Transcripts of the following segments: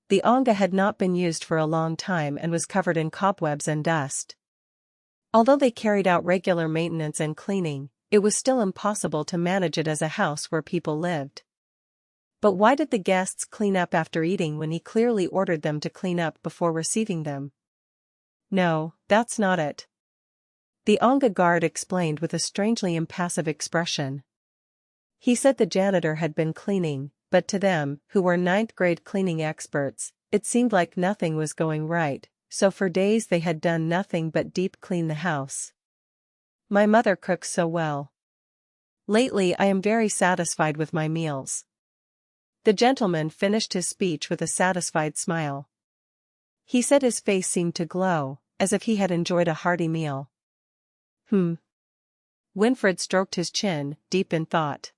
The Anga had not been used for a long time and was covered in cobwebs and dust. Although they carried out regular maintenance and cleaning, it was still impossible to manage it as a house where people lived. But why did the guests clean up after eating when he clearly ordered them to clean up before receiving them? No, that's not it. The Anga guard explained with a strangely impassive expression. He said the janitor had been cleaning, but to them, who were ninth-grade cleaning experts, it seemed like nothing was going right, so for days they had done nothing but deep clean the house. My mother cooks so well. Lately I am very satisfied with my meals. The gentleman finished his speech with a satisfied smile. He said his face seemed to glow, as if he had enjoyed a hearty meal. Winfred stroked his chin, deep in thought.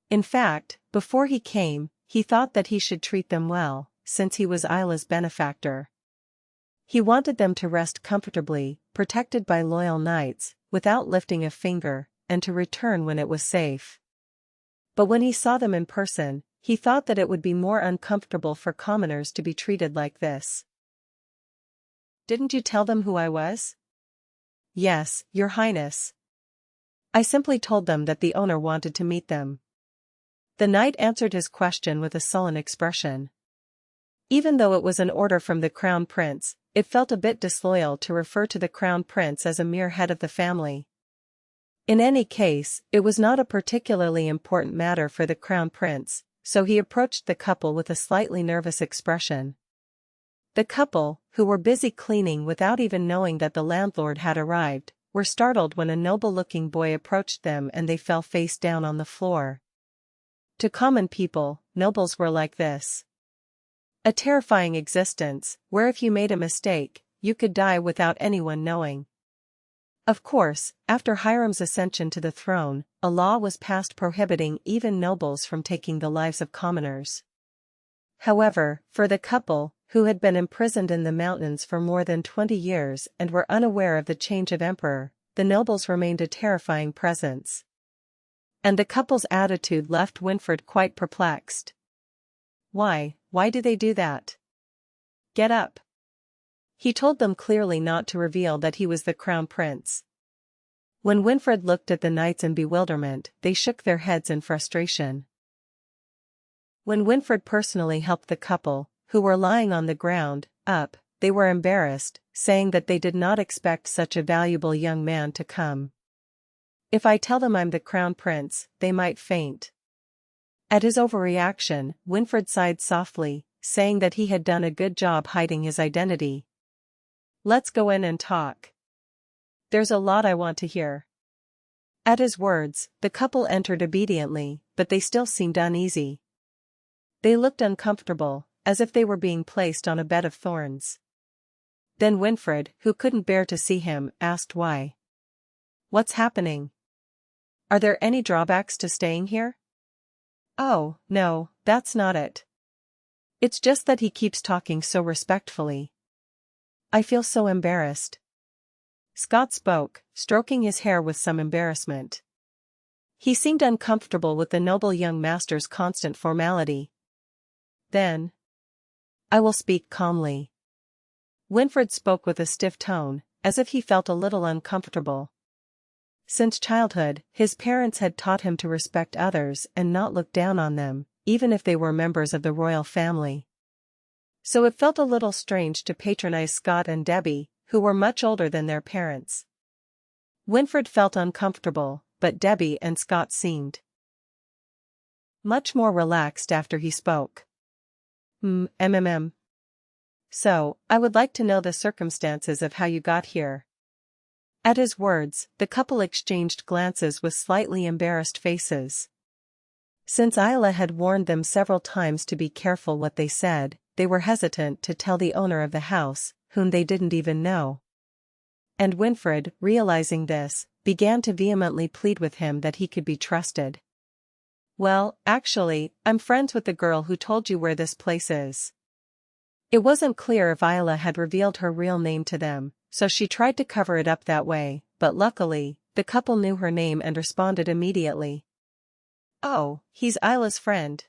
In fact, before he came, he thought that he should treat them well, since he was Isla's benefactor. He wanted them to rest comfortably, protected by loyal knights, without lifting a finger, and to return when it was safe. But when he saw them in person, he thought that it would be more uncomfortable for commoners to be treated like this. Didn't you tell them who I was? Yes, Your Highness. I simply told them that the owner wanted to meet them. The knight answered his question with a sullen expression. Even though it was an order from the crown prince, it felt a bit disloyal to refer to the crown prince as a mere head of the family. In any case, it was not a particularly important matter for the crown prince, so he approached the couple with a slightly nervous expression. The couple, who were busy cleaning without even knowing that the landlord had arrived, were startled when a noble-looking boy approached them and they fell face down on the floor. To common people, nobles were like this. A terrifying existence, where if you made a mistake, you could die without anyone knowing. Of course, after Hiram's ascension to the throne, a law was passed prohibiting even nobles from taking the lives of commoners. However, for the couple, who had been imprisoned in the mountains for more than 20 years and were unaware of the change of emperor, the nobles remained a terrifying presence. And the couple's attitude left Winfred quite perplexed. Why do they do that? Get up. He told them clearly not to reveal that he was the crown prince. When Winfred looked at the knights in bewilderment, they shook their heads in frustration. When Winfred personally helped the couple, who were lying on the ground, up, they were embarrassed, saying that they did not expect such a valuable young man to come. If I tell them I'm the crown prince, they might faint. At his overreaction, Winfred sighed softly, saying that he had done a good job hiding his identity. Let's go in and talk. There's a lot I want to hear. At his words, the couple entered obediently, but they still seemed uneasy. They looked uncomfortable, as if they were being placed on a bed of thorns. Then Winfred, who couldn't bear to see him, asked why. What's happening? Are there any drawbacks to staying here? Oh, no, that's not it. It's just that he keeps talking so respectfully. I feel so embarrassed. Scott spoke, stroking his hair with some embarrassment. He seemed uncomfortable with the noble young master's constant formality. Then, I will speak calmly. Winfred spoke with a stiff tone, as if he felt a little uncomfortable. Since childhood, his parents had taught him to respect others and not look down on them, even if they were members of the royal family. So it felt a little strange to patronize Scott and Debbie, who were much older than their parents. Winfred felt uncomfortable, but Debbie and Scott seemed much more relaxed after he spoke. So, I would like to know the circumstances of how you got here. At his words, the couple exchanged glances with slightly embarrassed faces. Since Isla had warned them several times to be careful what they said, they were hesitant to tell the owner of the house, whom they didn't even know. And Winfred, realizing this, began to vehemently plead with him that he could be trusted. Well, actually, I'm friends with the girl who told you where this place is. It wasn't clear if Isla had revealed her real name to them, so she tried to cover it up that way, but luckily, the couple knew her name and responded immediately. Oh, he's Isla's friend.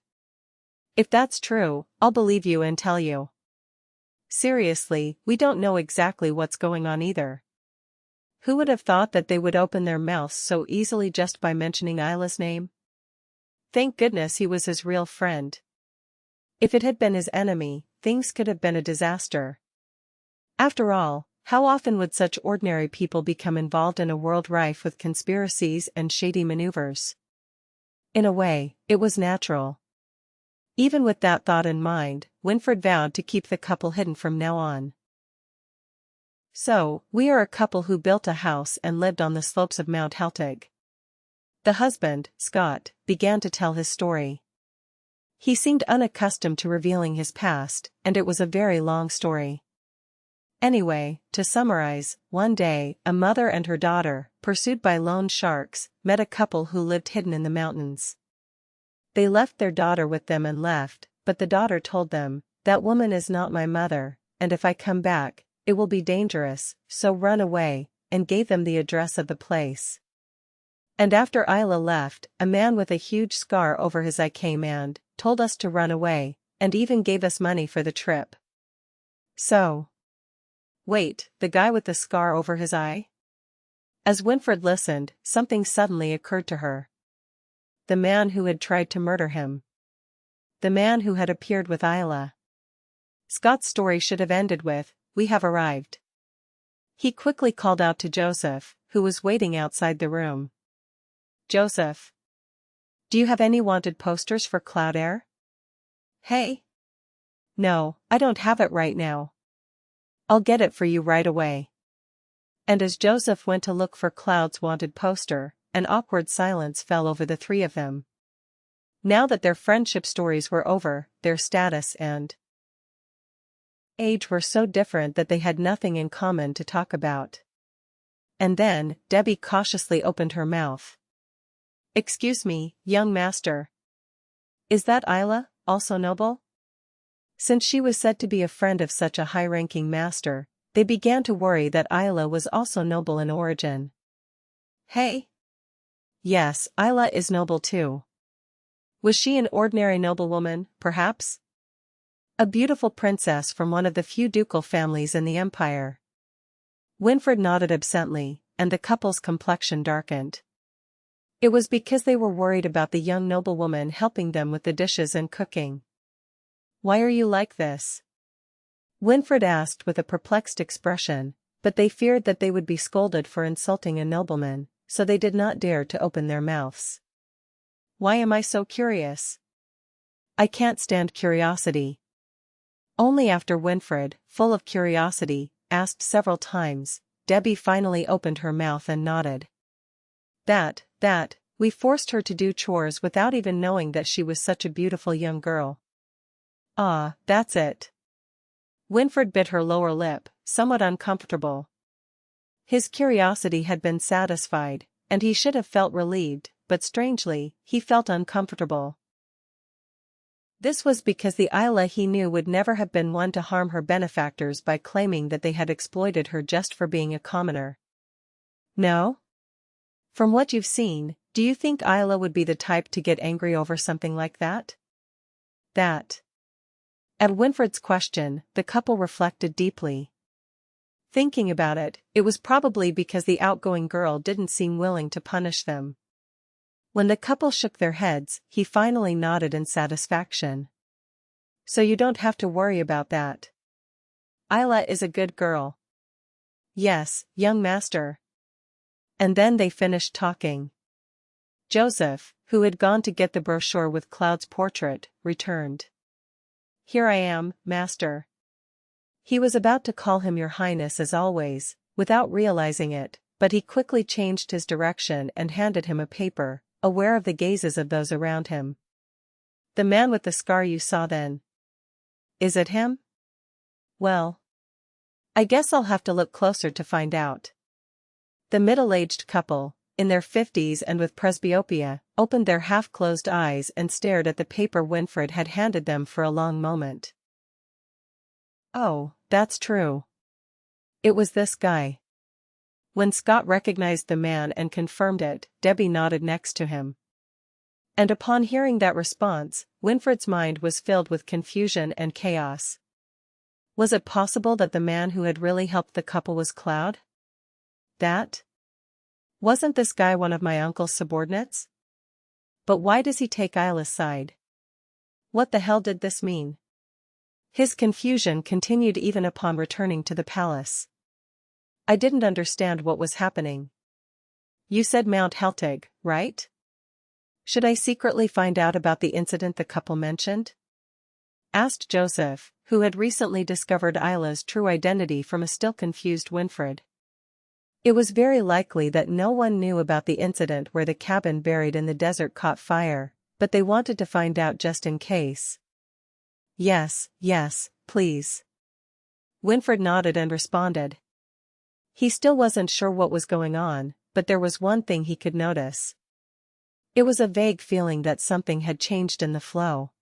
If that's true, I'll believe you and tell you. Seriously, we don't know exactly what's going on either. Who would have thought that they would open their mouths so easily just by mentioning Isla's name? Thank goodness he was his real friend. If it had been his enemy, things could have been a disaster. After all, how often would such ordinary people become involved in a world rife with conspiracies and shady maneuvers? In a way, it was natural. Even with that thought in mind, Winfred vowed to keep the couple hidden from now on. So, we are a couple who built a house and lived on the slopes of Mount Heltig. The husband, Scott, began to tell his story. He seemed unaccustomed to revealing his past, and it was a very long story. Anyway, to summarize, one day, a mother and her daughter, pursued by lone sharks, met a couple who lived hidden in the mountains. They left their daughter with them and left, but the daughter told them, "That woman is not my mother, and if I come back, it will be dangerous, so run away," and gave them the address of the place. And after Isla left, a man with a huge scar over his eye came and told us to run away, and even gave us money for the trip. So. Wait, the guy with the scar over his eye? As Winfred listened, something suddenly occurred to her. The man who had tried to murder him. The man who had appeared with Isla. Scott's story should have ended with, "We have arrived." He quickly called out to Joseph, who was waiting outside the room. "Joseph. Do you have any wanted posters for Cloud Air?" "Hey? No, I don't have it right now. I'll get it for you right away." And as Joseph went to look for Cloud's wanted poster, an awkward silence fell over the three of them. Now that their friendship stories were over, their status and age were so different that they had nothing in common to talk about. And then, Debbie cautiously opened her mouth. "Excuse me, young master. Is that Isla, also noble?" Since she was said to be a friend of such a high-ranking master, they began to worry that Isla was also noble in origin. "Hey?" "Yes, Isla is noble too." Was she an ordinary noblewoman, perhaps? A beautiful princess from one of the few ducal families in the empire. Winfred nodded absently, and the couple's complexion darkened. It was because they were worried about the young noblewoman helping them with the dishes and cooking. "Why are you like this?" Winfred asked with a perplexed expression, but they feared that they would be scolded for insulting a nobleman, so they did not dare to open their mouths. "Why am I so curious?" "I can't stand curiosity." Only after Winfred, full of curiosity, asked several times, Debbie finally opened her mouth and nodded. That, we forced her to do chores without even knowing that she was such a beautiful young girl." "Ah, that's it." Winfred bit her lower lip, somewhat uncomfortable. His curiosity had been satisfied, and he should have felt relieved, but strangely, he felt uncomfortable. This was because the Isla he knew would never have been one to harm her benefactors by claiming that they had exploited her just for being a commoner. No? From what you've seen, do you think Isla would be the type to get angry over something like that? At Winfred's question, the couple reflected deeply. Thinking about it, it was probably because the outgoing girl didn't seem willing to punish them. When the couple shook their heads, he finally nodded in satisfaction. "So you don't have to worry about that. Isla is a good girl." "Yes, young master." And then they finished talking. Joseph, who had gone to get the brochure with Cloud's portrait, returned. "Here I am, master." He was about to call him Your Highness as always, without realizing it, but he quickly changed his direction and handed him a paper, aware of the gazes of those around him. "The man with the scar you saw then. Is it him?" "Well, I guess I'll have to look closer to find out." The middle-aged couple, in their 50s and with presbyopia, opened their half-closed eyes and stared at the paper Winfred had handed them for a long moment. "Oh, that's true. It was this guy." When Scott recognized the man and confirmed it, Debbie nodded next to him. And upon hearing that response, Winfred's mind was filled with confusion and chaos. Was it possible that the man who had really helped the couple was Cloud? Wasn't this guy one of my uncle's subordinates? But why does he take Isla's side? What the hell did this mean? His confusion continued even upon returning to the palace. I didn't understand what was happening. You said Mount Heltig, right? Should I secretly find out about the incident the couple mentioned? Asked Joseph, who had recently discovered Isla's true identity from a still confused Winfred. It was very likely that no one knew about the incident where the cabin buried in the desert caught fire, but they wanted to find out just in case. Yes, please. Winfred nodded and responded. He still wasn't sure what was going on, but there was one thing he could notice. It was a vague feeling that something had changed in the flow.